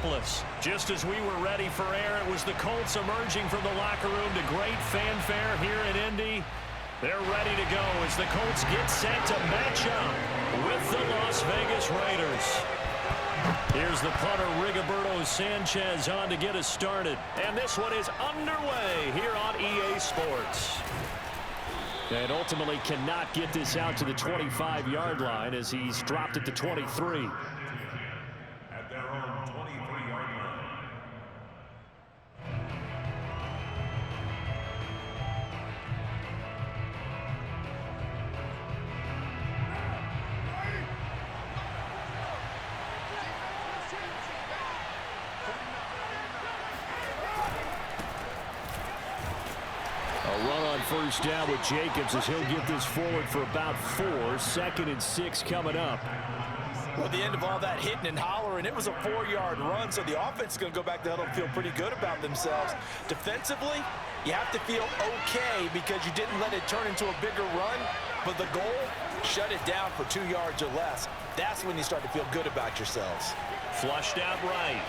Indianapolis. Just as we were ready for air, it was the Colts emerging from the locker room to great fanfare here in Indy. They're ready to go as the Colts get set to match up with the Las Vegas Raiders. Here's the punter, Rigoberto Sanchez, on to get us started. And this one is underway here on EA Sports. And ultimately cannot get this out to the 25-yard line as he's dropped at the 23. At their own 23-yard line. First down with Jacobs as he'll get this forward for about 4. 2nd and 6 coming up. Well, at the end of all that hitting and hollering, it was a 4-yard run, so the offense is going to go back to huddle and feel pretty good about themselves. Defensively, you have to feel okay because you didn't let it turn into a bigger run, but the goal, shut it down for 2 yards or less. That's when you start to feel good about yourselves. Flushed out right.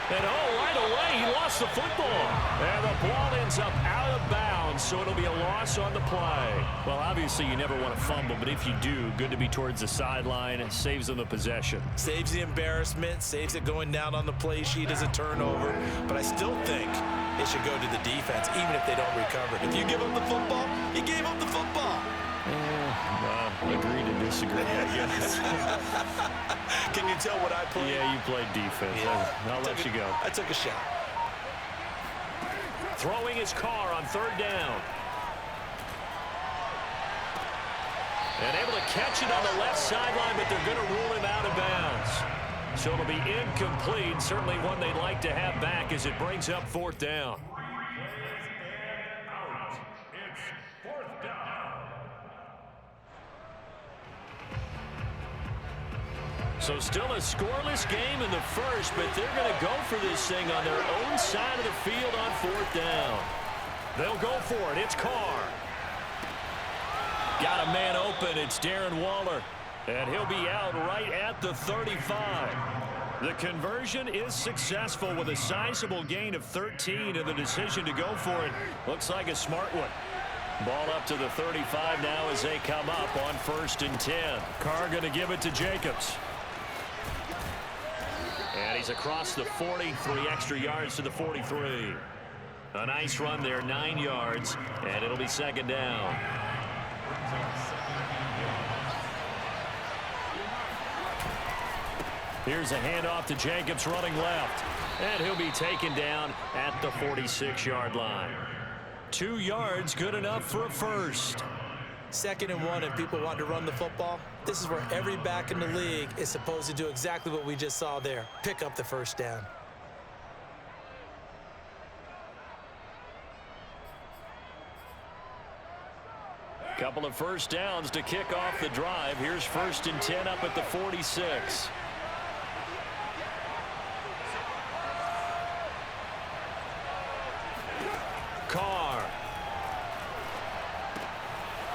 And right away, he lost the football. And the ball ends up out of bounds, so it'll be a loss on the play. Well, obviously, you never want to fumble, but if you do, good to be towards the sideline. It saves them the possession. Saves the embarrassment, saves it going down on the play sheet as a turnover. But I still think it should go to the defense, even if they don't recover. If you give up the football, you gave up the football. Agree to disagree, I guess. Can you tell what I played? Yeah, you played defense. Yeah. I'll let you go. I took a shot. Throwing his car on 3rd down. And able to catch it on the left sideline, but they're going to rule him out of bounds. So it'll be incomplete. Certainly one they'd like to have back as it brings up 4th down. So still a scoreless game in the first, but they're going to go for this thing on their own side of the field on 4th down. They'll go for it. It's Carr. Got a man open. It's Darren Waller. And he'll be out right at the 35. The conversion is successful with a sizable gain of 13, and the decision to go for it looks like a smart one. Ball up to the 35 now as they come up on 1st and 10. Carr going to give it to Jacobs. And he's across the 40, 3 extra yards to the 43. A nice run there, 9 yards, and it'll be 2nd down. Here's a handoff to Jacobs running left, and he'll be taken down at the 46-yard line. 2 yards, good enough for a first. 2nd and 1 and people want to run the football. This is where every back in the league is supposed to do exactly what we just saw there. Pick up the 1st down. Couple of 1st downs to kick off the drive. Here's 1st and 10 up at the 46. Carr.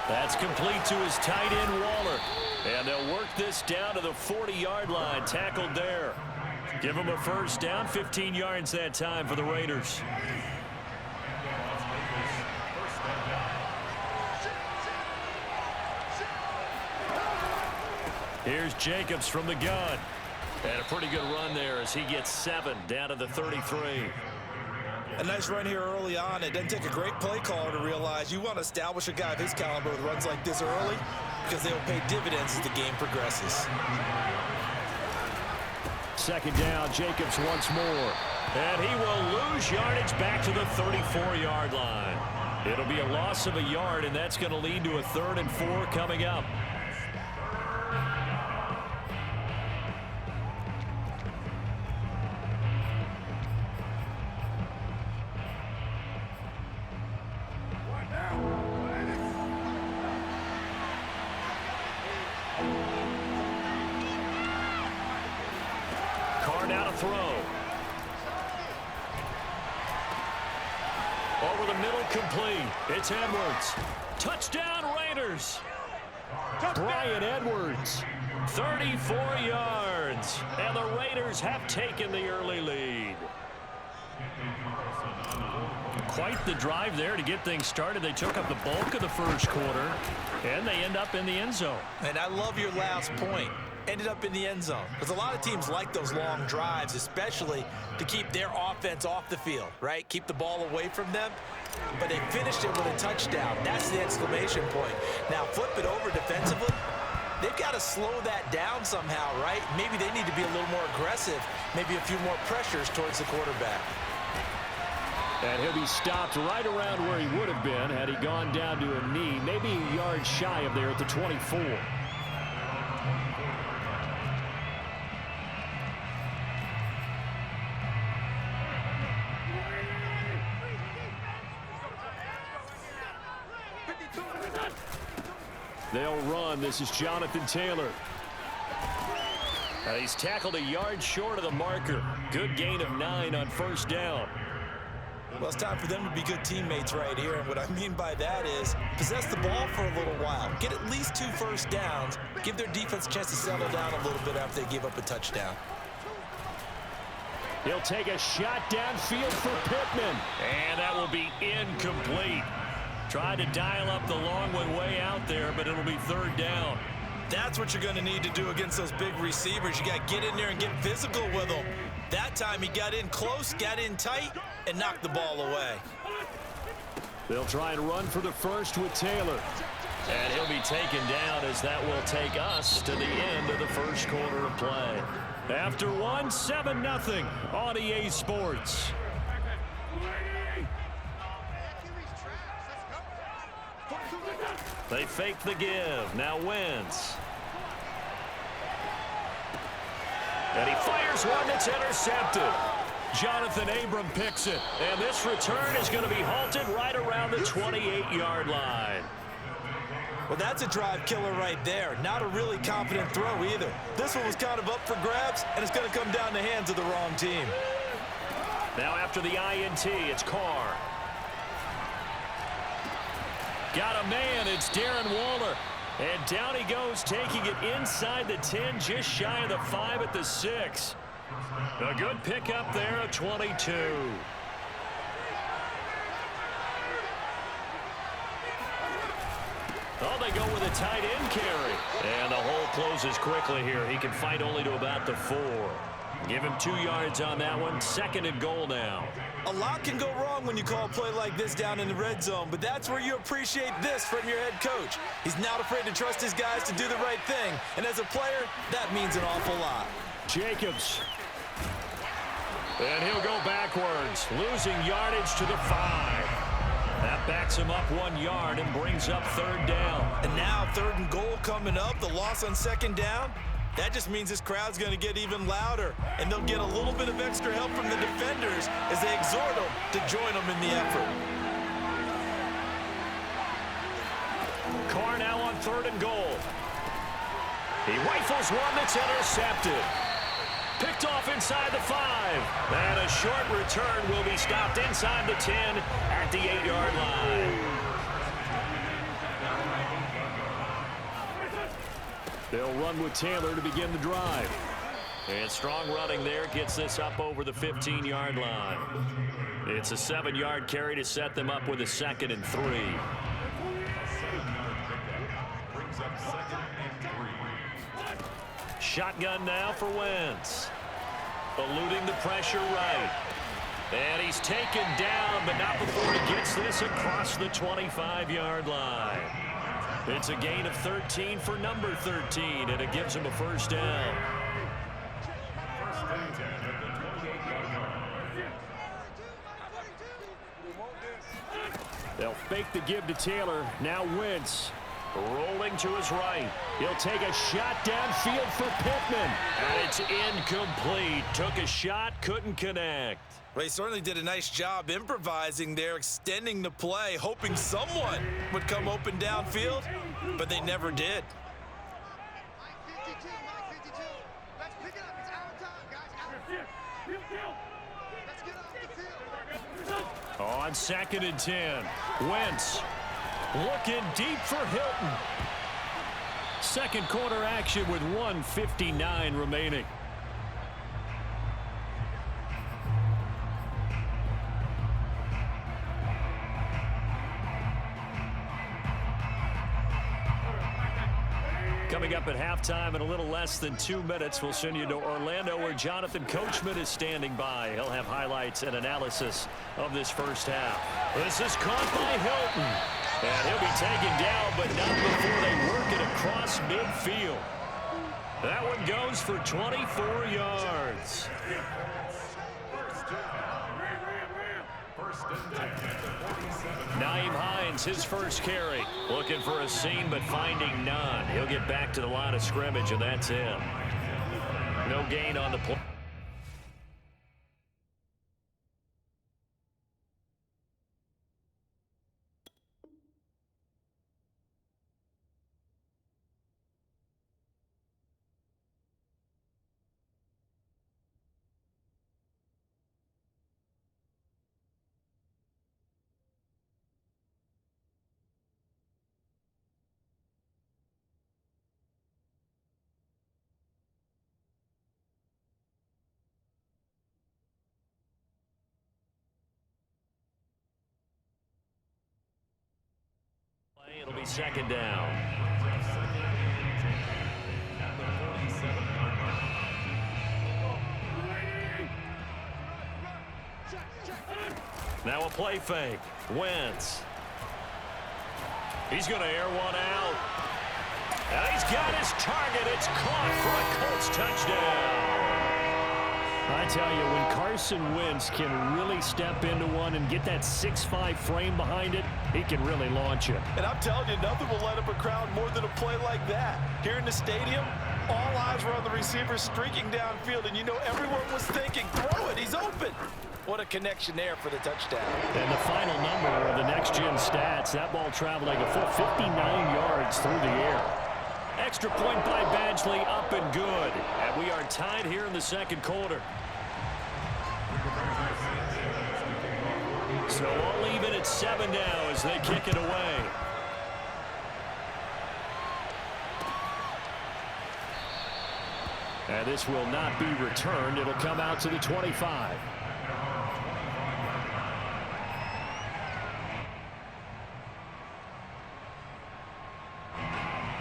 That's complete to his tight end, Waller. And they'll work this down to the 40-yard line. Tackled there. Give him a 1st down. 15 yards that time for the Raiders. Here's Jacobs from the gun. And a pretty good run there as he gets 7 down to the 33. A nice run here early on. It doesn't take a great play caller to realize you want to establish a guy of his caliber with runs like this early because they'll pay dividends as the game progresses. 2nd down, Jacobs once more. And he will lose yardage back to the 34-yard line. It'll be a loss of a yard, and that's going to lead to a 3rd and 4 coming up. Throw. Over the middle, complete. It's Edwards. Touchdown, Raiders. Bryan Edwards, 34 yards. returns, and the Raiders have taken the early lead. Quite the drive there to get things started. They took up the bulk of the first quarter, and they end up in the end zone. And I love your last point. Ended up in the end zone. Because a lot of teams like those long drives, especially to keep their offense off the field, right? Keep the ball away from them. But they finished it with a touchdown. That's the exclamation point. Now flip it over defensively. They've got to slow that down somehow, right? Maybe they need to be a little more aggressive. Maybe a few more pressures towards the quarterback. And he'll be stopped right around where he would have been had he gone down to a knee, maybe a yard shy of there at the 24. They'll run. This is Jonathan Taylor. He's tackled a yard short of the marker. Good gain of 9 on first down. Well, it's time for them to be good teammates right here. And what I mean by that is possess the ball for a little while. Get at least 2 first downs. Give their defense a chance to settle down a little bit after they give up a touchdown. He'll take a shot downfield for Pittman. And that will be incomplete. Tried to dial up the long one way out there, but it'll be third down. That's what you're going to need to do against those big receivers. You got to get in there and get physical with them. That time he got in close, got in tight, and knocked the ball away. They'll try and run for the first with Taylor. And he'll be taken down as that will take us to the end of the first quarter of play. After one, 7-0 on EA Sports. They fake the give. Now Wentz. And he fires one that's intercepted. Jonathan Abram picks it. And this return is going to be halted right around the 28-yard line. Well, that's a drive killer right there. Not a really confident throw either. This one was kind of up for grabs, and it's going to come down the hands of the wrong team. Now after the INT, it's Carr. Got a man, it's Darren Waller. And down he goes, taking it inside the 10, just shy of the 5 at the 6. A good pickup there at 22. Oh, they go with a tight end carry. And the hole closes quickly here. He can fight only to about the 4. Give him 2 yards on that one. 2nd and goal now. A lot can go wrong when you call a play like this down in the red zone, but that's where you appreciate this from your head coach. He's not afraid to trust his guys to do the right thing, and as a player, that means an awful lot. Jacobs. And he'll go backwards, losing yardage to the 5. That backs him up 1 yard and brings up 3rd down. And now 3rd and goal coming up, the loss on 2nd down. That just means this crowd's going to get even louder, and they'll get a little bit of extra help from the defenders as they exhort them to join them in the effort. Carr now on 3rd and goal. He rifles one that's intercepted. Picked off inside the 5. And a short return will be stopped inside the 10 at the 8-yard line. They'll run with Taylor to begin the drive. And strong running there gets this up over the 15-yard line. It's a 7-yard carry to set them up with a 2nd and 3. Shotgun now for Wentz. Eluding the pressure right. And he's taken down, but not before he gets this across the 25-yard line. It's a gain of 13 for number 13, and it gives him a 1st down. They'll fake the give to Taylor. Now Wentz rolling to his right. He'll take a shot downfield for Pittman. And it's incomplete. Took a shot, couldn't connect. Well, he certainly did a nice job improvising there, extending the play, hoping someone would come open downfield, but they never did. On 2nd and 10, Wentz looking deep for Hilton. Second quarter action with 1:59 remaining. Coming up at halftime in a little less than 2 minutes, we'll send you to Orlando where Jonathan Coachman is standing by. He'll have highlights and analysis of this first half. This is caught by Hilton. And he'll be taken down, but not before they work it across midfield. That one goes for 24 yards. Nyheim Hines, his first carry. Looking for a seam, but finding none. He'll get back to the line of scrimmage, and that's it. No gain on the play. It'll be second down. Now a play fake. Wentz. He's going to air one out. And he's got his target. It's caught for a Colts touchdown. I tell you, when Carson Wentz can really step into one and get that 6'5" frame behind it, he can really launch it. And I'm telling you, nothing will light up a crowd more than a play like that. Here in the stadium, all eyes were on the receiver streaking downfield, and you know everyone was thinking, throw it, he's open. What a connection there for the touchdown. And the final number of the next-gen stats, that ball traveling a full 59 yards through the air. Extra point by Badgley, up and good. And we are tied here in the second quarter. So all even at 7 now as they kick it away. And this will not be returned. It'll come out to the 25.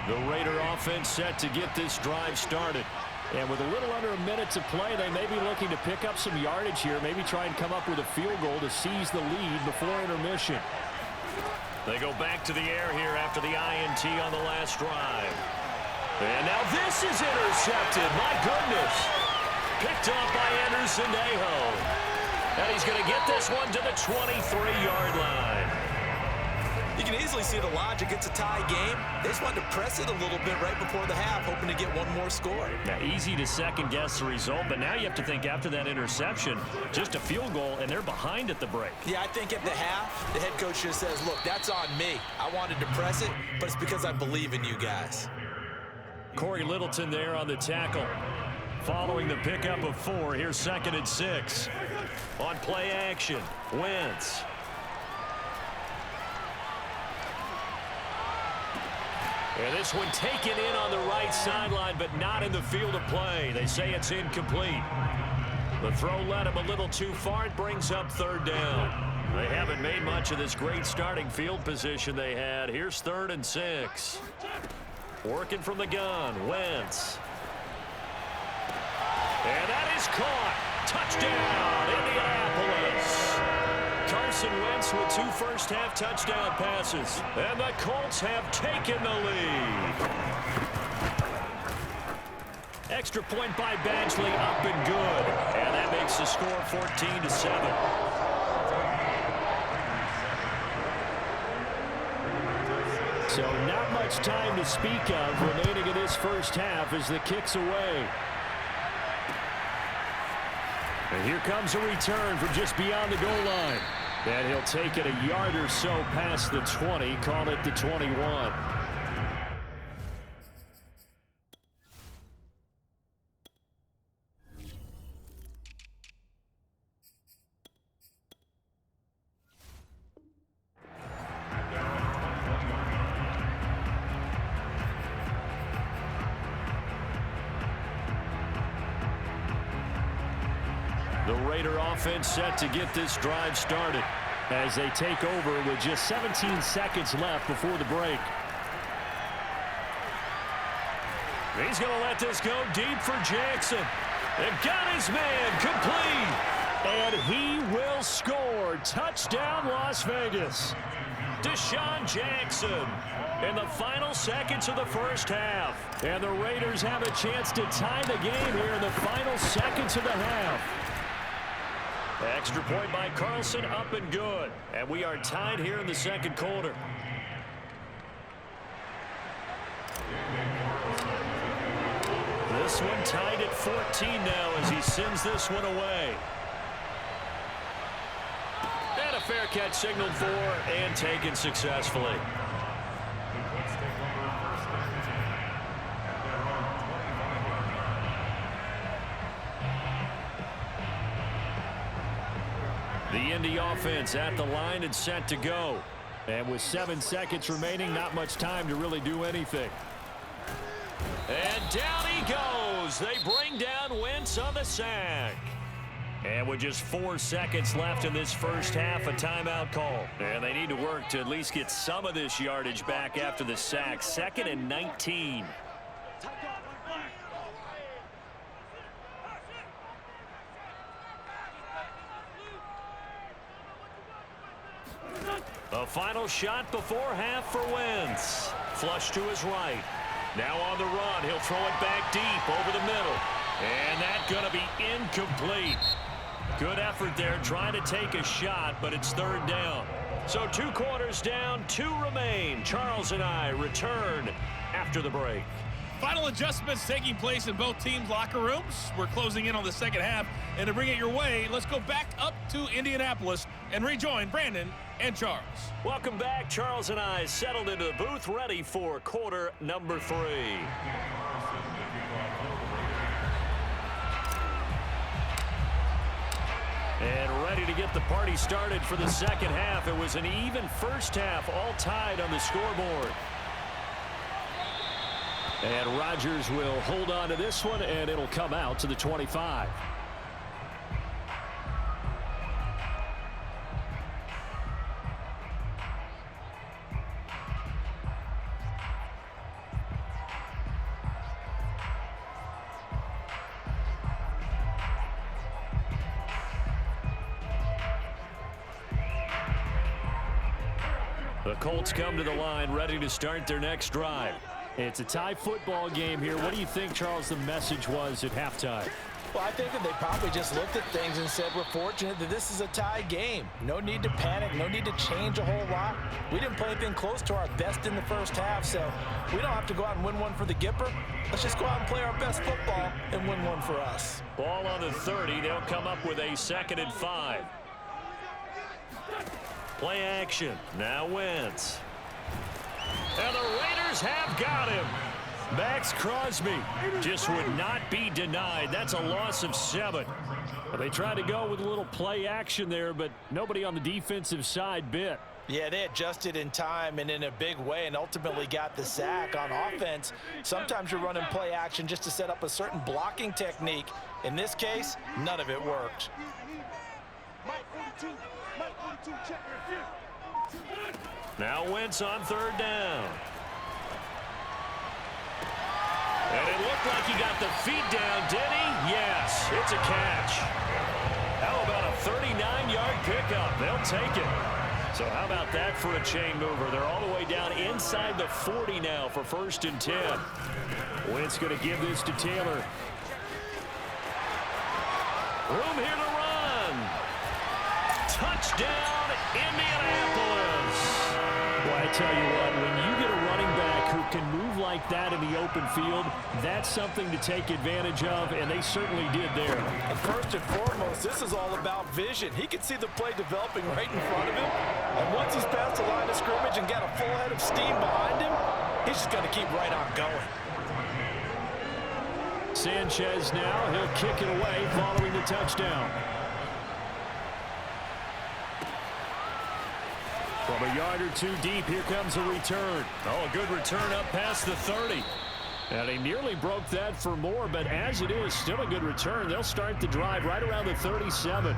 The Raider offense set to get this drive started. And with a little under a minute to play, they may be looking to pick up some yardage here, maybe try and come up with a field goal to seize the lead before intermission. They go back to the air here after the INT on the last drive. And now this is intercepted. My goodness. Picked off by Anderson-Aho. And he's going to get this one to the 23-yard line. You can easily see the logic. It's a tie game. They just wanted to press it a little bit right before the half, hoping to get one more score. Now, easy to second-guess the result, but now you have to think after that interception, just a field goal, and they're behind at the break. Yeah, I think at the half, the head coach just says, look, that's on me. I wanted to press it, but it's because I believe in you guys. Corey Littleton there on the tackle. Following the pickup of 4, here's 2nd and 6. On play action, Wentz. And this one taken in on the right sideline, but not in the field of play. They say it's incomplete. The throw led him a little too far. It brings up 3rd down. They haven't made much of this great starting field position they had. Here's 3rd and 6. Working from the gun, Wentz. And that is caught. Touchdown, Indianapolis. Carson Wentz with 2 first-half touchdown passes. And the Colts have taken the lead. Extra point by Badgley, up and good. And that makes the score 14-7. So not much time to speak of remaining in this first half as the kick's away. And here comes a return from just beyond the goal line. And he'll take it a yard or so past the 20, call it the 21. The Raider offense set to get this drive started as they take over with just 17 seconds left before the break. He's going to let this go deep for Jackson. They've got his man complete. And he will score. Touchdown, Las Vegas. Deshaun Jackson in the final seconds of the first half. And the Raiders have a chance to tie the game here in the final seconds of the half. Extra point by Carlson, up and good. And we are tied here in the second quarter. This one tied at 14 now as he sends this one away. And a fair catch signaled for and taken successfully. The Indy offense at the line and set to go. And with 7 seconds remaining, not much time to really do anything. And down he goes. They bring down Wentz on the sack. And with just 4 seconds left in this first half, a timeout call. And they need to work to at least get some of this yardage back after the sack. 2nd and 19. A final shot before half for Wentz. Flush to his right. Now on the run, he'll throw it back deep over the middle. And that's going to be incomplete. Good effort there trying to take a shot, but it's 3rd down. So 2 quarters down, 2 remain. Charles and I return after the break. Final adjustments taking place in both teams' locker rooms. We're closing in on the second half. And to bring it your way, let's go back up to Indianapolis and rejoin Brandon and Charles. Welcome back. Charles and I settled into the booth, ready for quarter number 3. And ready to get the party started for the second half. It was an even first half, all tied on the scoreboard. And Rodgers will hold on to this one, and it'll come out to the 25. The Colts come to the line, ready to start their next drive. It's a tie football game here. What do you think, Charles, the message was at halftime? Well, I think that they probably just looked at things and said, we're fortunate that this is a tie game. No need to panic, no need to change a whole lot. We didn't play anything close to our best in the first half, so we don't have to go out and win one for the Gipper. Let's just go out and play our best football and win one for us. Ball on the 30. They'll come up with a 2nd and 5. Play action. Now Wentz. And the Raiders have got him. Max Crosby just would not be denied. That's a loss of 7. They tried to go with a little play action there, but nobody on the defensive side bit. Yeah, they adjusted in time and in a big way and ultimately got the sack. On offense, sometimes you're running play action just to set up a certain blocking technique. In this case, none of it worked. Now Wentz on 3rd down. And it looked like he got the feet down, did he? Yes, it's a catch. How about a 39-yard pickup? They'll take it. So how about that for a chain mover? They're all the way down inside the 40 now for 1st and 10. Wentz going to give this to Taylor. Room here to run. Touchdown, Indianapolis. Well, I tell you what, when you get a running back who can move like that in the open field, that's something to take advantage of, and they certainly did there. And first and foremost, this is all about vision. He can see the play developing right in front of him, and once he's past the line of scrimmage and got a full head of steam behind him, he's just going to keep right on going. Sanchez now, he'll kick it away following the touchdown. From a yard or 2 deep, here comes a return. Oh, a good return up past the 30. And he nearly broke that for more, but as it is, still a good return. They'll start the drive right around the 37.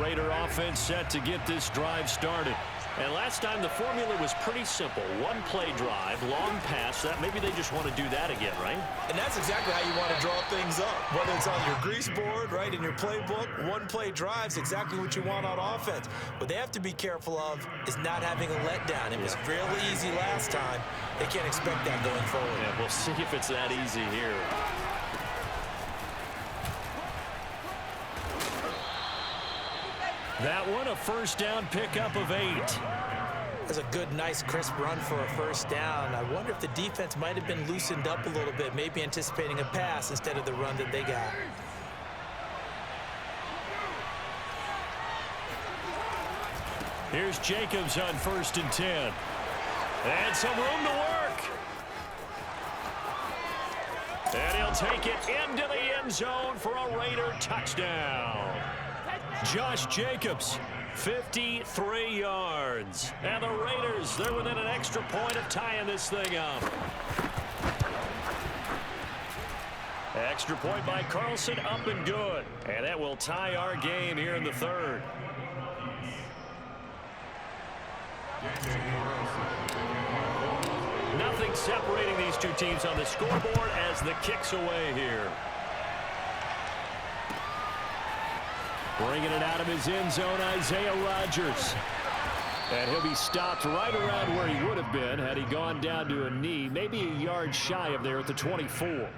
Raider offense set to get this drive started. And last time the formula was pretty simple. One play drive, long pass. That maybe they just want to do that again, right? And that's exactly how you want to draw things up. Whether it's on your grease board, right, in your playbook, one play drives exactly what you want on offense. What they have to be careful of is not having a letdown. It was really easy last time. They can't expect that going forward. Yeah, we'll see if it's that easy here. That one, a first down pickup of 8. That's a good, nice, crisp run for a first down. I wonder if the defense might have been loosened up a little bit, maybe anticipating a pass instead of the run that they got. Here's Jacobs on 1st and 10. And some room to work. And he'll take it into the end zone for a Raider touchdown. Josh Jacobs, 53 yards. And the Raiders, they're within an extra point of tying this thing up. Extra point by Carlson, up and good. And that will tie our game here in the third. Nothing separating these two teams on the scoreboard as the kick's away here. Bringing it out of his end zone, Isaiah Rodgers. And he'll be stopped right around where he would have been had he gone down to a knee, maybe a yard shy of there at the 24.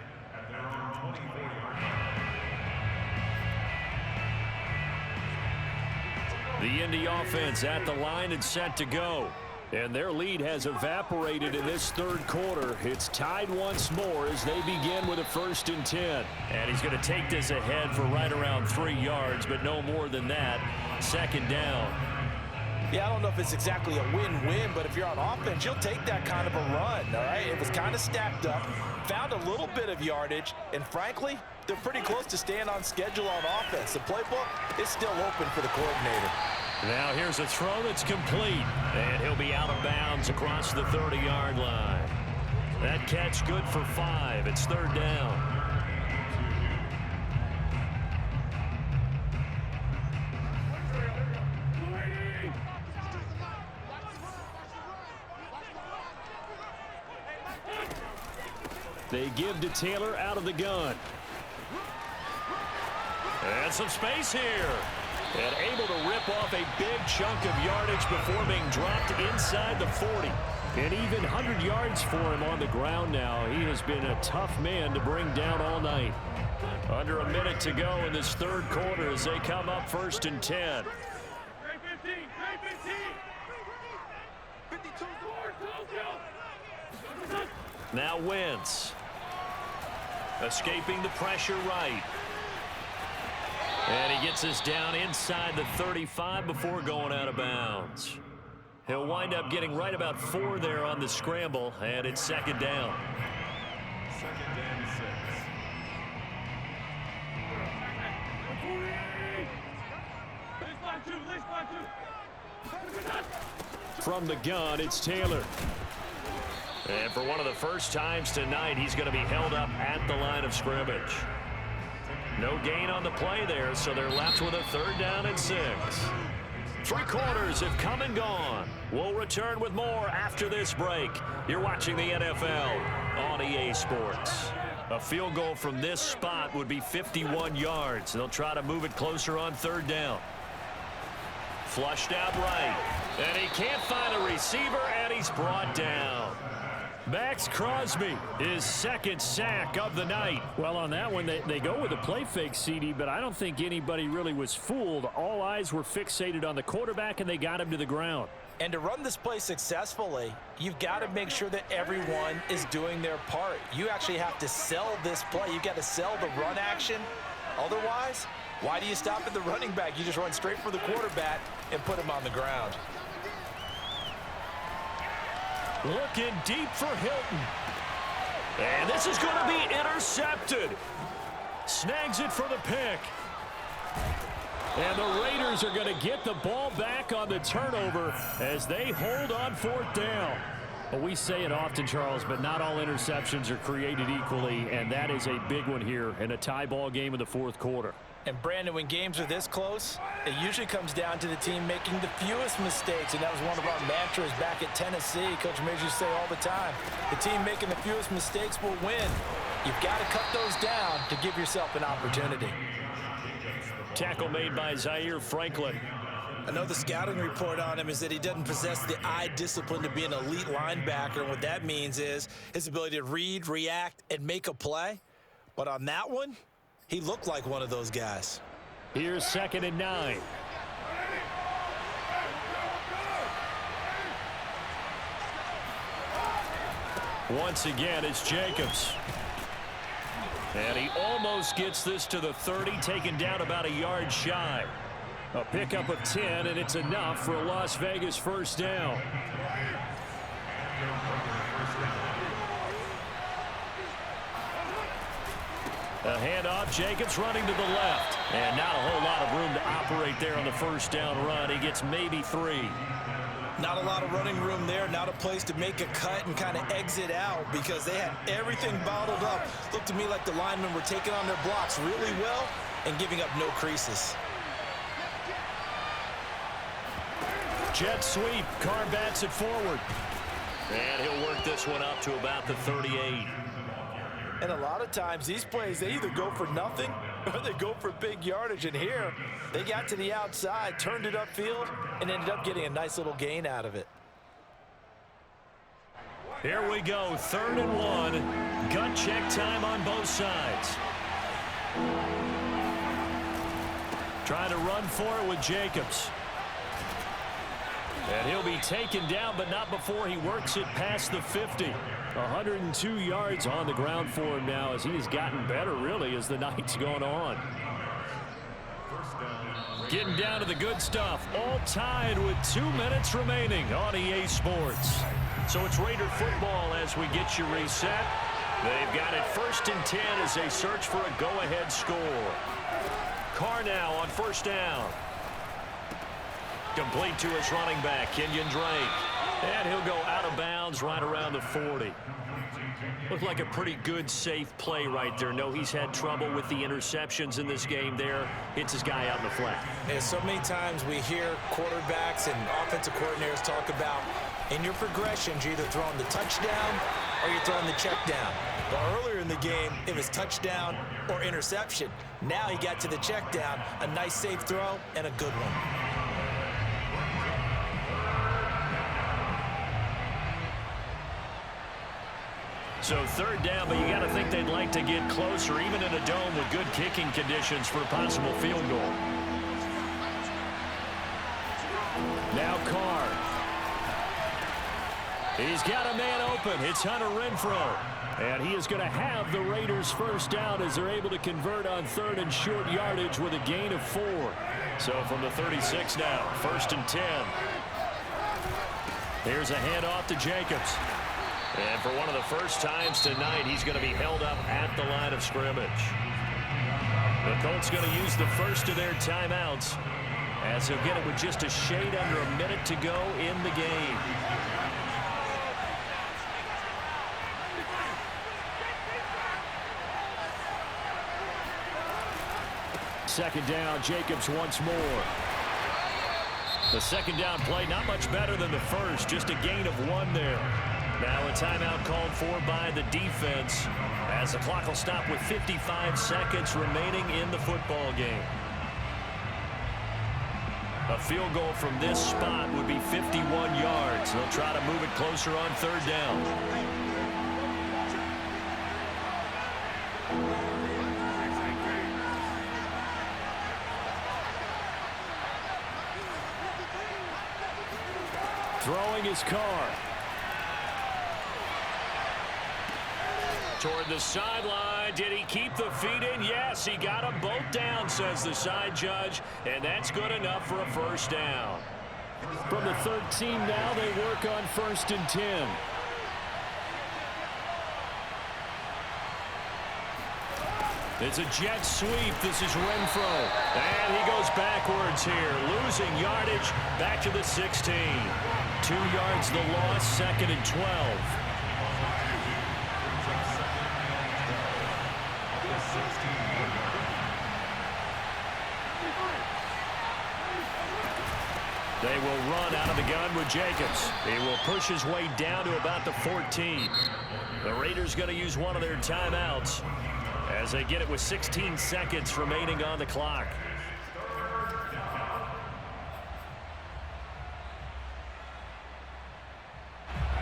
The Indy offense at the line and set to go. And their lead has evaporated in this third quarter. It's tied once more as they begin with a 1st and 10. And he's going to take this ahead for right around 3 yards, but no more than that. 2nd down. Yeah, I don't know if it's exactly a win-win, but if you're on offense, you'll take that kind of a run, all right? It was kind of stacked up, found a little bit of yardage, and frankly, they're pretty close to staying on schedule on offense. The playbook is still open for the coordinator. Now here's a throw that's complete, and he'll be out of bounds across the 30-yard line. That catch good for 5. It's 3rd down. They give to Taylor out of the gun. And some space here. And able to rip off a big chunk of yardage before being dropped inside the 40. And even 100 yards for him on the ground now. He has been a tough man to bring down all night. Under a minute to go in this third quarter as they come up 1st and 10. Now Wentz. Escaping the pressure right. And he gets us down inside the 35 before going out of bounds. He'll wind up getting right about 4 there on the scramble, and it's 2nd down. 2nd and 6. From the gun, it's Taylor. And for one of the first times tonight, he's going to be held up at the line of scrimmage. No gain on the play there, so they're left with a 3rd down and 6. 3 quarters have come and gone. We'll return with more after this break. You're watching the NFL on EA Sports. A field goal from this spot would be 51 yards. They'll try to move it closer on 3rd down. Flushed out right. And he can't find a receiver, and he's brought down. Max Crosby, his 2nd sack of the night. Well, on that one, they go with a play fake, CD, but I don't think anybody really was fooled. All eyes were fixated on the quarterback, and they got him to the ground. And to run this play successfully, you've got to make sure that everyone is doing their part. You actually have to sell this play. You've got to sell the run action. Otherwise, why do you stop at the running back? You just run straight for the quarterback and put him on the ground. Looking deep for Hilton. And this is going to be intercepted. Snags it for the pick. And the Raiders are going to get the ball back on the turnover as they hold on 4th down. Well, we say it often, Charles, but not all interceptions are created equally, and that is a big one here in a tie ball game in the 4th quarter. And Brandon, when games are this close, it usually comes down to the team making the fewest mistakes, and that was one of our mantras back at Tennessee. Coach Major used to say all the time, the team making the fewest mistakes will win. You've got to cut those down to give yourself an opportunity. Tackle made by Zaire Franklin. I know the scouting report on him is that he doesn't possess the eye discipline to be an elite linebacker, and what that means is his ability to read, react, and make a play. But on that one, he looked like one of those guys. Here's 2nd and 9. Once again, it's Jacobs. And he almost gets this to the 30, taken down about a yard shy. A pickup of 10, and it's enough for a Las Vegas first down. A handoff, Jacobs running to the left. And not a whole lot of room to operate there on the first down run. He gets maybe 3. Not a lot of running room there, not a place to make a cut and kind of exit out because they had everything bottled up. Looked to me like the linemen were taking on their blocks really well and giving up no creases. Jet sweep, Carr bats it forward. And he'll work this one up to about the 38. And a lot of times these plays, they either go for nothing or they go for big yardage. And here, they got to the outside, turned it upfield, and ended up getting a nice little gain out of it. Here we go, 3rd and 1. Gut check time on both sides. Trying to run for it with Jacobs. And he'll be taken down, but not before he works it past the 50. 102 yards on the ground for him now as he has gotten better, really, as the night's gone on. Getting down to the good stuff. All tied with 2 minutes remaining on EA Sports. So it's Raider football as we get you reset. They've got it 1st and 10 as they search for a go-ahead score. Carr now on 1st down. Complete to his running back, Kenyon Drake. And he'll go out of bounds right around the 40. Looked like a pretty good, safe play right there. No, he's had trouble with the interceptions in this game there. Hits his guy out in the flat. And so many times we hear quarterbacks and offensive coordinators talk about in your progressions, you're either throwing the touchdown or you're throwing the check down. But earlier in the game, it was touchdown or interception. Now he got to the check down, a nice safe throw, and a good one. So 3rd down, but you got to think they'd like to get closer, even in a dome with good kicking conditions for a possible field goal. Now Carr. He's got a man open. It's Hunter Renfrow. And he is going to have the Raiders first down as they're able to convert on 3rd and short yardage with a gain of 4. So from the 36 now, 1st and 10. Here's a handoff to Jacobs. And for one of the first times tonight, he's going to be held up at the line of scrimmage. The Colts going to use the first of their timeouts as he'll get it with just a shade under a minute to go in the game. Second down, Jacobs once more. The second down play, not much better than the first, just a gain of 1 there. Now a timeout called for by the defense as the clock will stop with 55 seconds remaining in the football game. A field goal from this spot would be 51 yards. They'll try to move it closer on 3rd down. Throwing his Carr. Toward the sideline. Did he keep the feet in? Yes, he got them both down, says the side judge, and that's good enough for a first down. From the 13 now, they work on 1st and 10. It's a jet sweep. This is Renfrow. And he goes backwards here, losing yardage back to the 16. 2 yards the loss, 2nd and 12. They will run out of the gun with Jacobs. He will push his way down to about the 14. The Raiders going to use one of their timeouts as they get it with 16 seconds remaining on the clock.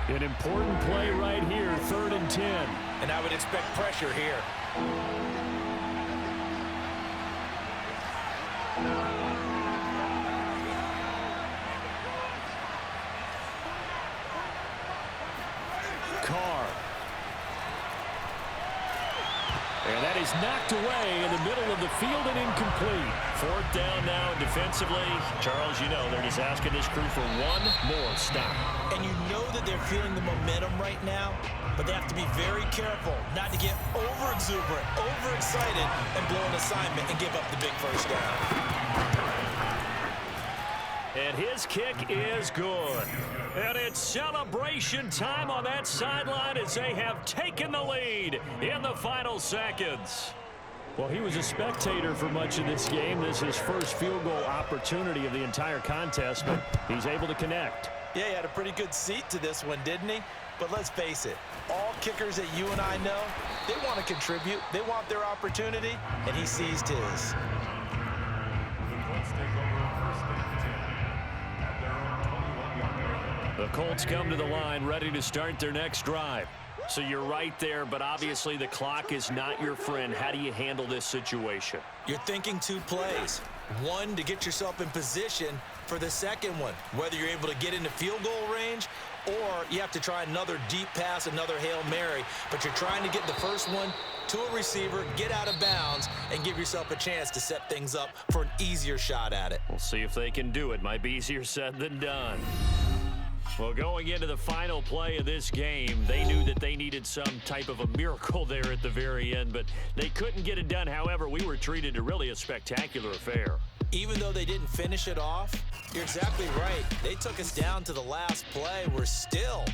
An important play right here, 3rd and 10. And I would expect pressure here. Carr. And that is knocked away in the middle of the field and incomplete. 4th down now defensively. Charles, you know, they're just asking this crew for one more stop. And you know that they're feeling the momentum right now, but they have to be very careful not to get over-exuberant, over-excited, and blow an assignment and give up the big first down. And his kick is good. And it's celebration time on that sideline as they have taken the lead in the final seconds. Well, he was a spectator for much of this game. This is his first field goal opportunity of the entire contest, but he's able to connect. Yeah, he had a pretty good seat to this one, didn't he? But let's face it, all kickers that you and I know, they want to contribute. They want their opportunity, and he seized his. The Colts come to the line ready to start their next drive. So you're right there, but obviously the clock is not your friend. How do you handle this situation? You're thinking 2 plays. One, to get yourself in position for the second one, whether you're able to get into field goal range or you have to try another deep pass, another Hail Mary, but you're trying to get the first one to a receiver, get out of bounds, and give yourself a chance to set things up for an easier shot at it. We'll see if they can do it. Might be easier said than done. Well, going into the final play of this game, they knew that they needed some type of a miracle there at the very end, but they couldn't get it done. However, we were treated to really a spectacular affair. Even though they didn't finish it off, you're exactly right. They took us down to the last play. We're still,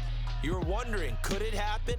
you were wondering, could it happen?